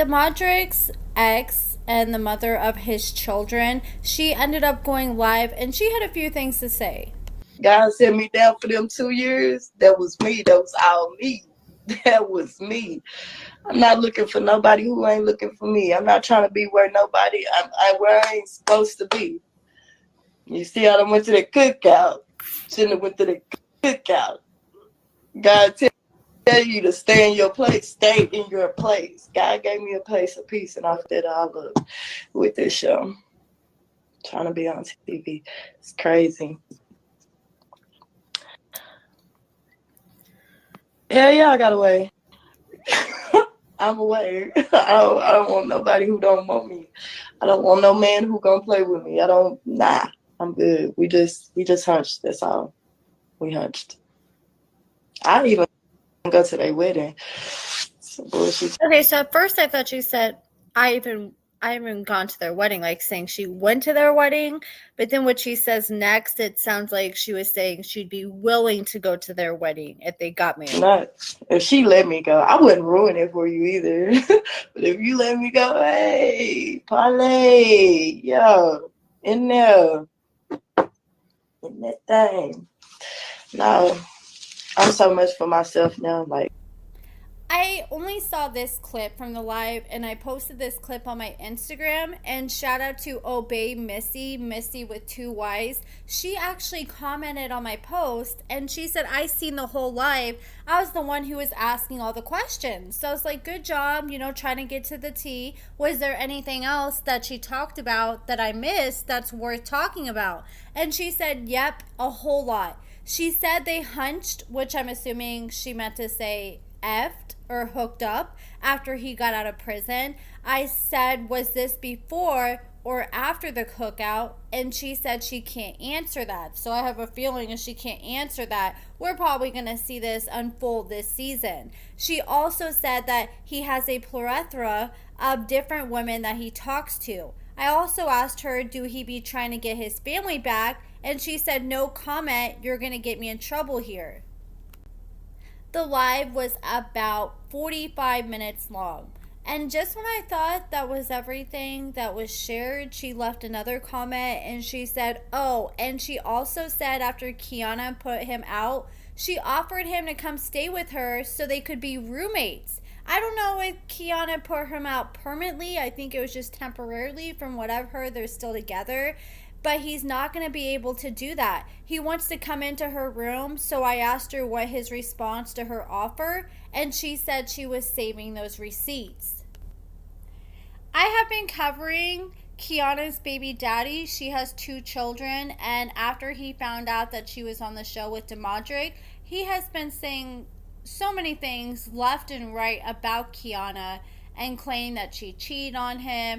Damodrick's ex and the mother of his children, she ended up going live and she had a few things to say. God set me down for them 2 years. That was me. That was all me. That was me. I'm not looking for nobody who ain't looking for me. I'm not trying to be where where I ain't supposed to be. You see, I done went to the cookout. Shouldn't have went to the cookout. God tell you to stay in your place. Stay in your place. God gave me a place of peace, and I did all up with this show. Trying to be on TV. It's crazy. Yeah, I got away. I'm away. I don't want nobody who don't want me. I don't want no man who gonna play with me. I'm good. We just hunched. That's all. We hunched. I didn't even go to their wedding. Okay, so at first I thought you said I haven't gone to their wedding, like saying she went to their wedding, but then what she says next, it sounds like she was saying she'd be willing to go to their wedding if they got married. Not if she let me go. I wouldn't ruin it for you either. But if you let me go, hey, parlay, yo, in there, in that thing. No, I'm so much for myself now. Like, I only saw this clip from the live and I posted this clip on my Instagram, and shout out to Obey Missy with 2 Y's. She actually commented on my post and she said, I seen the whole live. I was the one who was asking all the questions. So I was like, good job, trying to get to the tea. Was there anything else that she talked about that I missed that's worth talking about? And she said, yep, a whole lot. She said they hunched, which I'm assuming she meant to say effed or hooked up after he got out of prison. I said, was this before or after the cookout? And she said she can't answer that. So I have a feeling if she can't answer that, we're probably going to see this unfold this season. She also said that he has a plethora of different women that he talks to. I also asked her, do he be trying to get his family back? And she said, no comment, you're going to get me in trouble here. The live was about 45 minutes long. And just when I thought that was everything that was shared, she left another comment and she said, oh, and she also said after Quiana put him out, she offered him to come stay with her so they could be roommates. I don't know if Quiana put him out permanently. I think it was just temporarily. From what I've heard, they're still together. But he's not going to be able to do that. He wants to come into her room, so I asked her what his response to her offer, and she said she was saving those receipts. I have been covering Quiana's baby daddy. She has 2 children, and after he found out that she was on the show with Damodrick, he has been saying so many things left and right about Quiana and claiming that she cheated on him.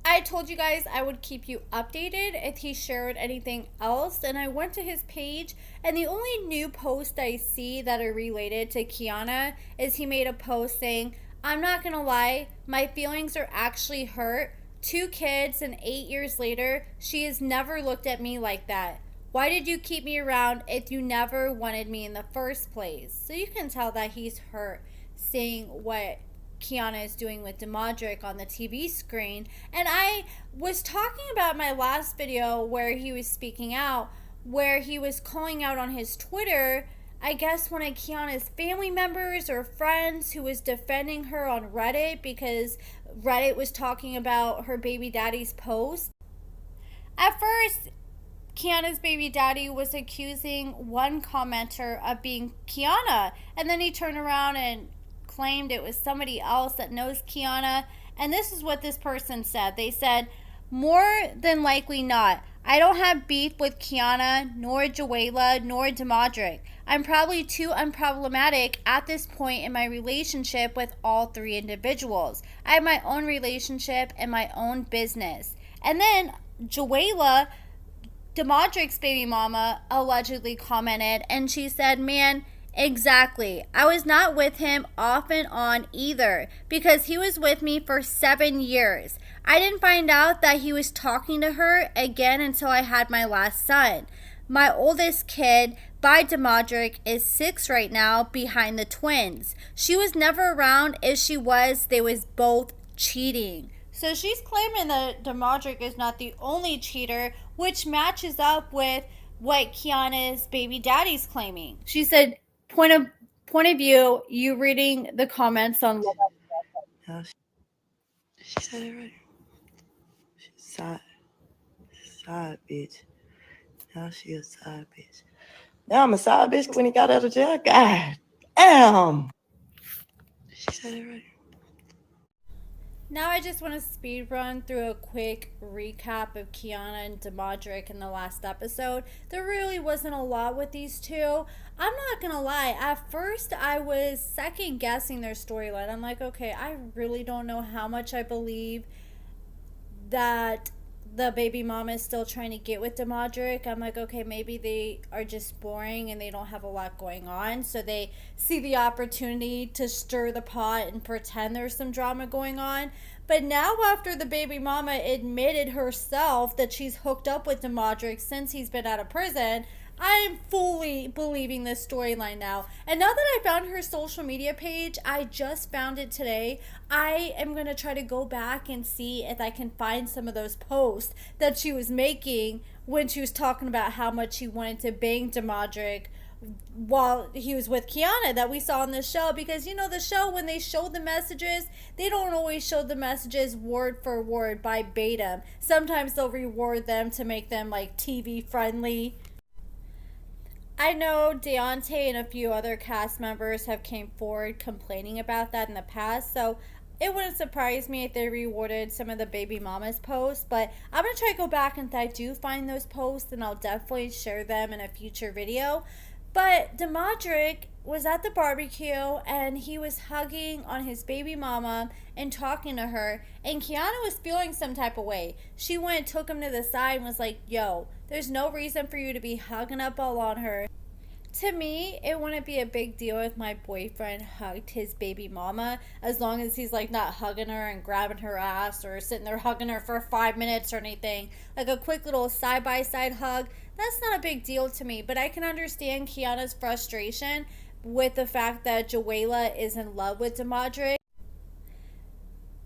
I told you guys I would keep you updated if he shared anything else, and I went to his page, and the only new posts I see that are related to Quiana is he made a post saying, I'm not gonna lie, my feelings are actually hurt. 2 kids and 8 years later, she has never looked at me like that. Why did you keep me around if you never wanted me in the first place? So you can tell that he's hurt seeing what Quiana is doing with Damodrick on the TV screen. And I was talking about my last video where he was speaking out, where he was calling out on his Twitter, I guess one of Quiana's family members or friends who was defending her on Reddit because Reddit was talking about her baby daddy's post. At first, Quiana's baby daddy was accusing one commenter of being Quiana, and then he turned around and claimed it was somebody else that knows Quiana. And this is what this person said. They said, more than likely not. I don't have beef with Quiana, nor Jawalia, nor Damodrick. I'm probably too unproblematic at this point in my relationship with all 3 individuals. I have my own relationship and my own business. And then Jawalia, Damodrick's baby mama, allegedly commented, and she said, man, exactly. I was not with him off and on either because he was with me for 7 years. I didn't find out that he was talking to her again until I had my last son. My oldest kid by Damodrick is 6 right now behind the twins. She was never around. If she was, they was both cheating. So she's claiming that Damodrick is not the only cheater, which matches up with what Quiana's baby daddy's claiming. She said, point of view, you reading the comments on No, she said it right. She's side bitch. Now she a side bitch. Now I'm a side bitch when he got out of jail. God damn. She said it right. Now I just want to speed run through a quick recap of Quiana and Damodrick in the last episode. There really wasn't a lot with these two. I'm not going to lie. At first, I was second guessing their storyline. I'm like, okay, I really don't know how much I believe that the baby mama is still trying to get with Damodrick. I'm like, okay, maybe they are just boring and they don't have a lot going on. So they see the opportunity to stir the pot and pretend there's some drama going on. But now after the baby mama admitted herself that she's hooked up with Damodrick since he's been out of prison, I'm fully believing this storyline now. And now that I found her social media page, I just found it today, I am going to try to go back and see if I can find some of those posts that she was making when she was talking about how much she wanted to bang Damodrick while he was with Quiana that we saw on the show. Because, you know, the show, when they show the messages, they don't always show the messages word for word by Beta. Sometimes they'll reward them to make them, like, TV friendly. I know Deontay and a few other cast members have came forward complaining about that in the past, so it wouldn't surprise me if they rewarded some of the baby mama's posts. But I'm going to try to go back, and if I do find those posts, then I'll definitely share them in a future video. But Damodrick was at the barbecue, and he was hugging on his baby mama and talking to her, and Quiana was feeling some type of way. She went and took him to the side and was like, yo, there's no reason for you to be hugging up all on her. To me, it wouldn't be a big deal if my boyfriend hugged his baby mama, as long as he's like not hugging her and grabbing her ass or sitting there hugging her for 5 minutes or anything. Like a quick little side-by-side hug, that's not a big deal to me. But I can understand Quiana's frustration with the fact that Jawalia is in love with Damodrick.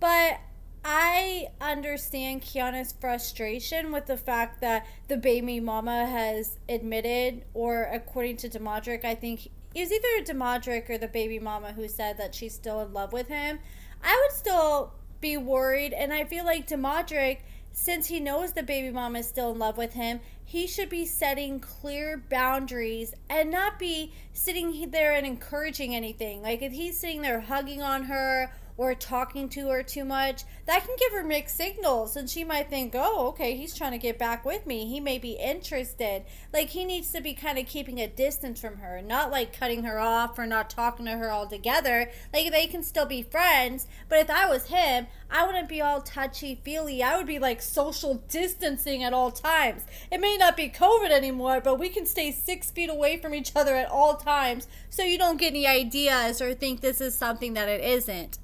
But I understand Quiana's frustration with the fact that the baby mama has admitted, or according to Damodrick, I think it was either Damodrick or the baby mama who said that she's still in love with him. I would still be worried, and I feel like Damodrick, since he knows the baby mama is still in love with him, he should be setting clear boundaries and not be sitting there and encouraging anything. Like if he's sitting there hugging on her or talking to her too much, that can give her mixed signals, and she might think, oh, okay, he's trying to get back with me. He may be interested. Like, he needs to be kind of keeping a distance from her, not like cutting her off or not talking to her altogether. Like, they can still be friends, but if I was him, I wouldn't be all touchy-feely. I would be like social distancing at all times. It may not be COVID anymore, but we can stay 6 feet away from each other at all times so you don't get any ideas or think this is something that it isn't.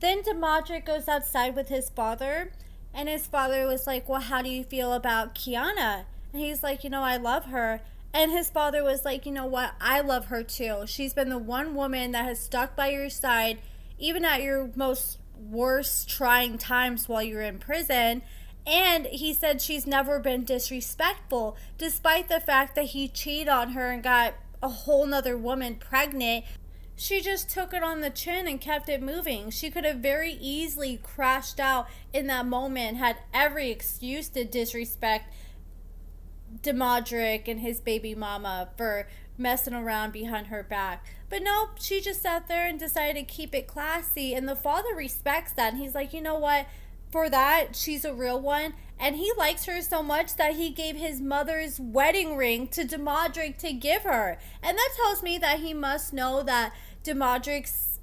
Then Damodrick goes outside with his father, and his father was like, well, how do you feel about Quiana? And he's like, you know, I love her. And his father was like, you know what, I love her too. She's been the one woman that has stuck by your side, even at your most worst trying times while you're in prison. And he said she's never been disrespectful, despite the fact that he cheated on her and got a whole nother woman pregnant. She just took it on the chin and kept it moving. She could have very easily crashed out in that moment, had every excuse to disrespect Damodrick and his baby mama for messing around behind her back. But no, she just sat there and decided to keep it classy, and the father respects that. And he's like, you know what? For that, she's a real one. And he likes her so much that he gave his mother's wedding ring to Damodrick to give her. And that tells me that he must know that Damodrick's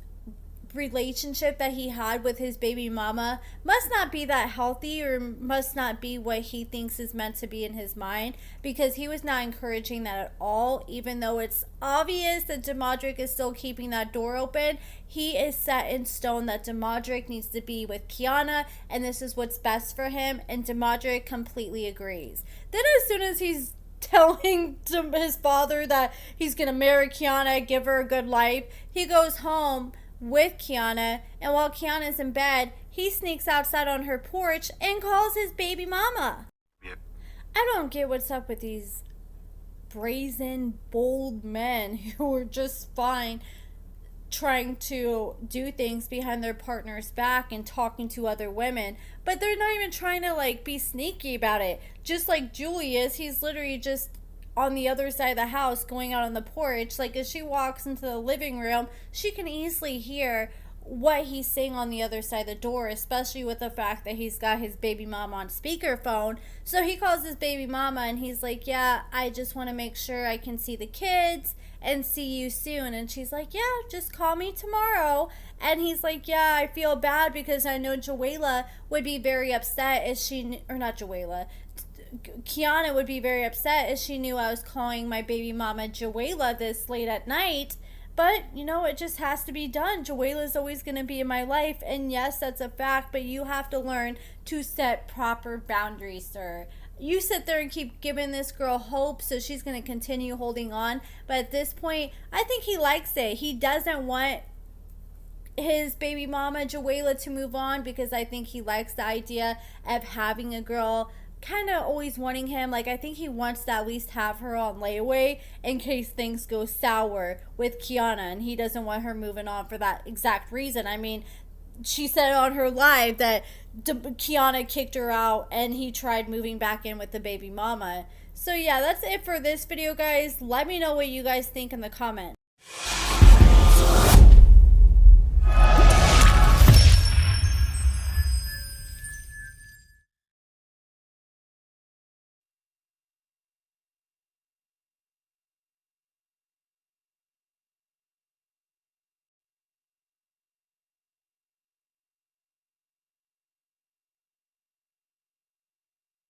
relationship that he had with his baby mama must not be that healthy, or must not be what he thinks is meant to be in his mind, because he was not encouraging that at all. Even though it's obvious that Damodrick is still keeping that door open, he is set in stone that Damodrick needs to be with Quiana, and this is what's best for him, and Damodrick completely agrees. Then as soon as he's telling his father that he's gonna marry Quiana, give her a good life, he goes home with Quiana, and while Kiana's in bed, he sneaks outside on her porch and calls his baby mama. Yep. I don't get what's up with these brazen, bold men who are just fine trying to do things behind their partner's back and talking to other women, but they're not even trying to like be sneaky about it. Just like Julius, he's literally just on the other side of the house going out on the porch. Like, as she walks into the living room, she can easily hear what he's saying on the other side of the door, especially with the fact that he's got his baby mama on speakerphone. So he calls his baby mama and he's like, yeah, I just want to make sure I can see the kids and see you soon. And she's like, yeah, just call me tomorrow. And he's like, yeah, I feel bad because I know Jawalia would be very upset if she, or not Jawalia, Quiana would be very upset if she knew I was calling my baby mama Jawalia this late at night. But, you know, it just has to be done. Jawalia's always going to be in my life. And yes, that's a fact, but you have to learn to set proper boundaries, sir. You sit there and keep giving this girl hope, so she's going to continue holding on. But at this point, I think he likes it. He doesn't want his baby mama Jawalia to move on, because I think he likes the idea of having a girl kind of always wanting him. Like, I think he wants to at least have her on layaway in case things go sour with Quiana, and he doesn't want her moving on for that exact reason. I mean, she said on her live that Quiana kicked her out and he tried moving back in with the baby mama. So yeah, that's it for this video, guys. Let me know what you guys think in the comments.